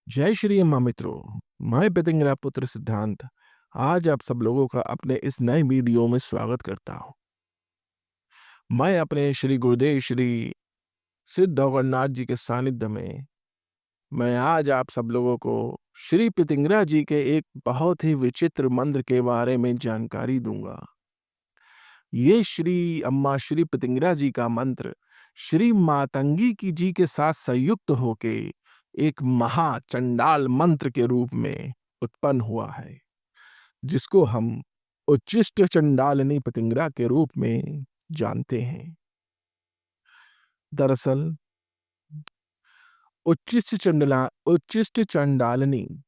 जय श्री अम्मा मित्रों। मैं पितिंगरा पुत्र सिद्धांत आज आप सब लोगों का अपने इस नए वीडियो में स्वागत करता हूं। मैं अपने श्री गुरुदेव श्री सिद्ध अवगढ़नाथ जी के सानिध्य में मैं आज आप सब लोगों को श्री पितिंगरा जी के एक बहुत ही विचित्र मंत्र के बारे में जानकारी दूंगा। ये श्री अम्मा श्री पितिंगरा जी का मंत्र श्री मातंगी की जी के साथ संयुक्त होके एक महाचंडाल मंत्र के रूप में उत्पन्न हुआ है, जिसको हम उच्चिष्ट चंडालिनी पितिंगरा के रूप में जानते हैं। दरअसल उच्चिष्ट चंडालिनी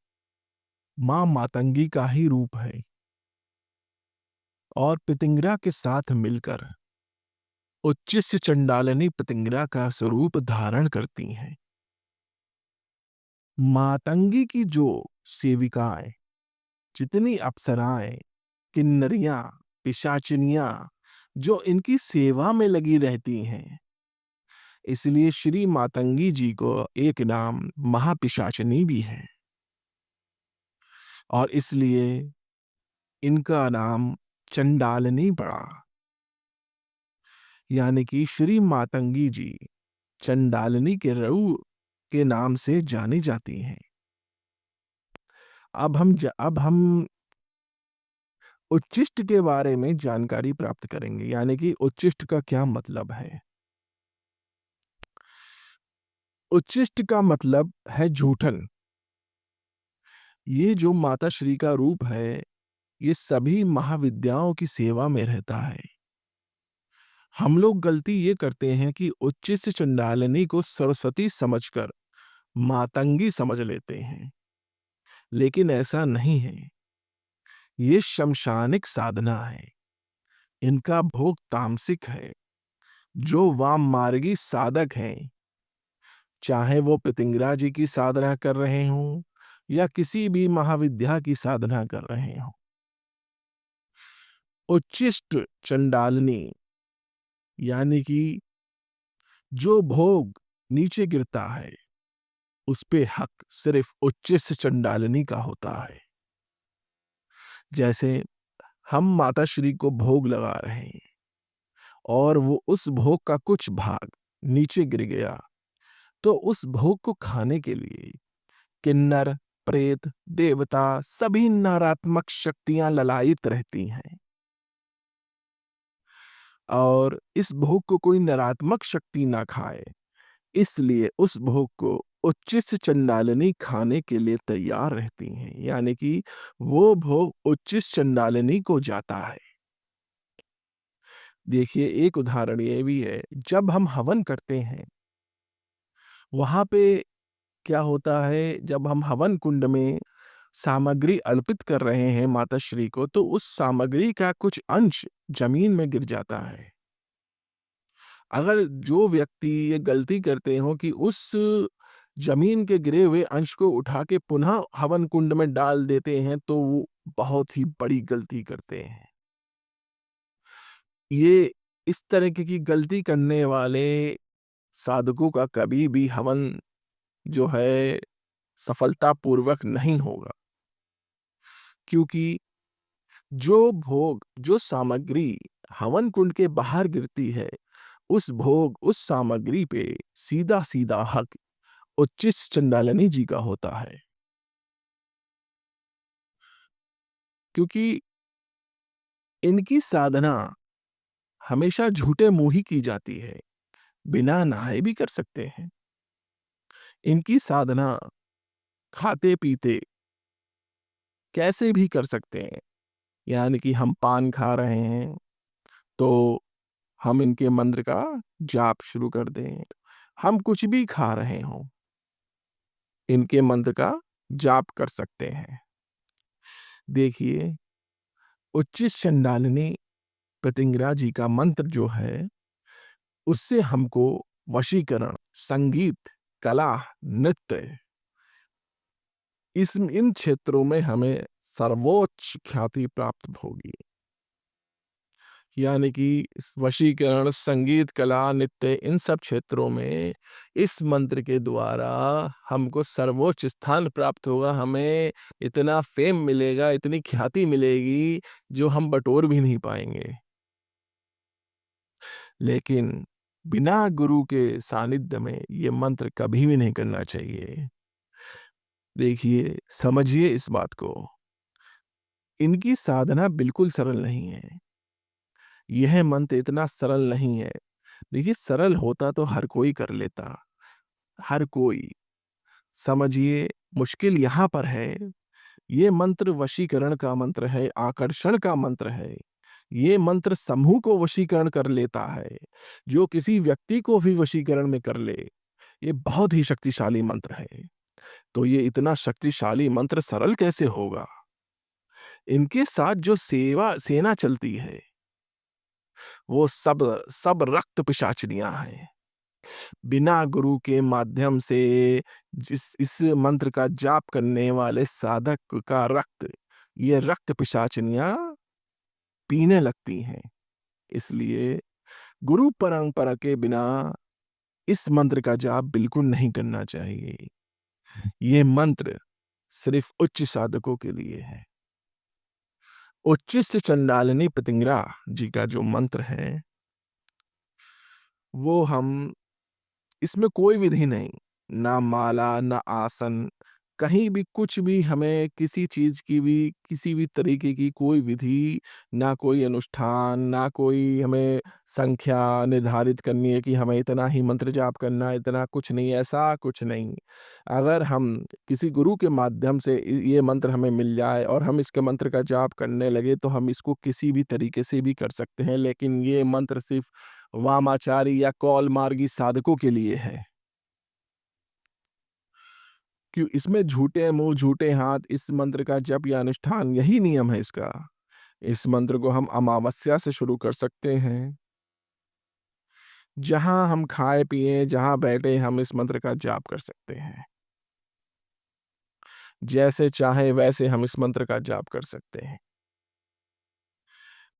मां मातंगी का ही रूप है और पितिंगरा के साथ मिलकर उच्चिष्ट चंडालिनी पितिंगरा का स्वरूप धारण करती हैं। मातंगी की जो सेविकाएं, जितनी अप्सराएं, किन्नरियां, पिशाचिनियां जो इनकी सेवा में लगी रहती हैं, इसलिए श्री मातंगी जी को एक नाम महापिशाचिनी भी है और इसलिए इनका नाम चंडालिनी पड़ा। यानी कि श्री मातंगी जी चंडालिनी के रूप के नाम से जानी जाती हैं। अब हम उच्चिष्ट के बारे में जानकारी प्राप्त करेंगे, यानी कि उच्चिष्ट का क्या मतलब है। उच्चिष्ट का मतलब है जूठन। ये जो माता श्री का रूप है, ये सभी महाविद्याओं की सेवा में रहता है। हम लोग गलती ये करते हैं कि उच्चिष्ट चंडालिनी को सरस्वती समझकर मातंगी समझ लेते हैं, लेकिन ऐसा नहीं है। ये शमशानिक साधना है, इनका भोग तामसिक है। जो वाम मार्गी साधक हैं, चाहे वो पितिंगरा जी की साधना कर रहे हों या किसी भी महाविद्या की साधना कर रहे हों, उच्चिष्ट चंडालिनी यानी कि जो भोग नीचे गिरता है, उस पे हक सिर्फ उच्चिष्ट चंडालिनी का होता है। जैसे हम माता श्री को भोग लगा रहे हैं और वो उस भोग का कुछ भाग नीचे गिर गया, तो उस भोग को खाने के लिए किन्नर, प्रेत, देवता सभी नकारात्मक शक्तियां ललायित रहती हैं और इस भोग को कोई नकारात्मक शक्ति ना खाए, इसलिए उस भोग को उच्चिष्ट चंडालिनी खाने के लिए तैयार रहती हैं। यानी कि वो भोग उच्चिष्ट चंडालिनी को जाता है। देखिए, एक उदाहरण ये भी है, जब हम हवन करते हैं, वहां पे क्या होता है, जब हम हवन कुंड में सामग्री अर्पित कर रहे हैं माता श्री को, तो उस सामग्री का कुछ अंश जमीन में गिर जाता है। अगर जो व्यक्ति ये गलती करते हो कि उस जमीन के गिरे हुए अंश को उठा के पुनः हवन कुंड में डाल देते हैं, तो वो बहुत ही बड़ी गलती करते हैं। ये इस तरह की गलती करने वाले साधकों का कभी भी हवन जो है सफलतापूर्वक नहीं होगा, क्योंकि जो भोग, जो सामग्री हवन कुंड के बाहर गिरती है, उस भोग, उस सामग्री पे सीधा-सीधा हक उच्चिष्ट चंडालिनी जी का होता है। क्योंकि इनकी साधना हमेशा झूठे मुंह ही की जाती है, बिना नहाए भी कर सकते हैं। इनकी साधना खाते-पीते कैसे भी कर सकते हैं। यानी कि हम पान खा रहे हैं, तो हम इनके मंत्र का जाप शुरू कर दें। हम कुछ भी खा रहे हों, इनके मंत्र का जाप कर सकते हैं। देखिए, उच्चिष्ट चंडालिनी पितिंगरा जी का मंत्र जो है, उससे हमको वशीकरण, संगीत, कला, नृत्य, इन क्षेत्रों में हमें सर्वोच्च ख्याति प्राप्त होगी। यानी कि इस वशीकरण, संगीत, कला, नृत्य इन सब क्षेत्रों में इस मंत्र के द्वारा हमको सर्वोच्च स्थान प्राप्त होगा, हमें इतना फ़ेम मिलेगा, इतनी ख्याति मिलेगी, जो हम बटोर भी नहीं पाएँगे। लेकिन बिना गुरु के सानिध्य में ये मंत्र कभी भी नहीं करना चाहिए। देखिए, समझिए इस बात को, इनकी साधना बिल्कुल सरल नहीं है। यह मंत्र इतना सरल नहीं है। देखिए, सरल होता तो हर कोई कर लेता, हर कोई। समझिए, मुश्किल यहाँ पर है, ये मंत्र वशीकरण का मंत्र है, आकर्षण का मंत्र है। ये मंत्र समूह को वशीकरण कर लेता है, जो किसी व्यक्ति को भी वशीकरण में कर ले। ये बहुत ही शक्तिशाली मंत्र है। तो ये इतना शक्तिशाली मंत्र सरल कैसे होगा? इनके साथ जो सेना चलती है, वो सब सब रक्त पिशाचिनियाँ हैं। बिना गुरु के माध्यम से जिस इस मंत्र का जाप करने वाले साधक का रक्त, ये रक्त पिशाचिनियाँ पीने लगती हैं। इसलिए गुरु परंपरा के बिना इस मंत्र का जाप बिल्कुल नहीं करना चाहिए। ये मंत्र सिर्फ उच्च साधकों के लिए है। उच्चिष्ट चंडालिनी प्रतिंग्रा जी का जो मंत्र है, वो हम इसमें कोई विधि नहीं, ना माला, ना आसन, कहीं भी कुछ भी हमें किसी चीज़ की भी किसी भी तरीके की कोई विधि, ना कोई अनुष्ठान, ना कोई हमें संख्या निर्धारित करनी है कि हमें इतना ही मंत्र जाप करना है, इतना कुछ नहीं, ऐसा कुछ नहीं। अगर हम किसी गुरु के माध्यम से ये मंत्र हमें मिल जाए और हम इसके मंत्र का जाप करने लगे, तो हम इसको किसी भी तरीके से भी कर सकते हैं, लेकिन ये मंत्र सिर्फ़ वामाचारी या कौल मार्गी साधकों के लिए है। क्यों इसमें झूठे मुँह, झूठे हाथ, इस मंत्र का जप या अनुष्ठान यही नियम है इसका। इस मंत्र को हम अमावस्या से शुरू कर सकते हैं। जहाँ हम खाए-पिए, जहाँ बैठे हम इस मंत्र का जाप कर सकते हैं। जैसे चाहे वैसे हम इस मंत्र का जाप कर सकते हैं।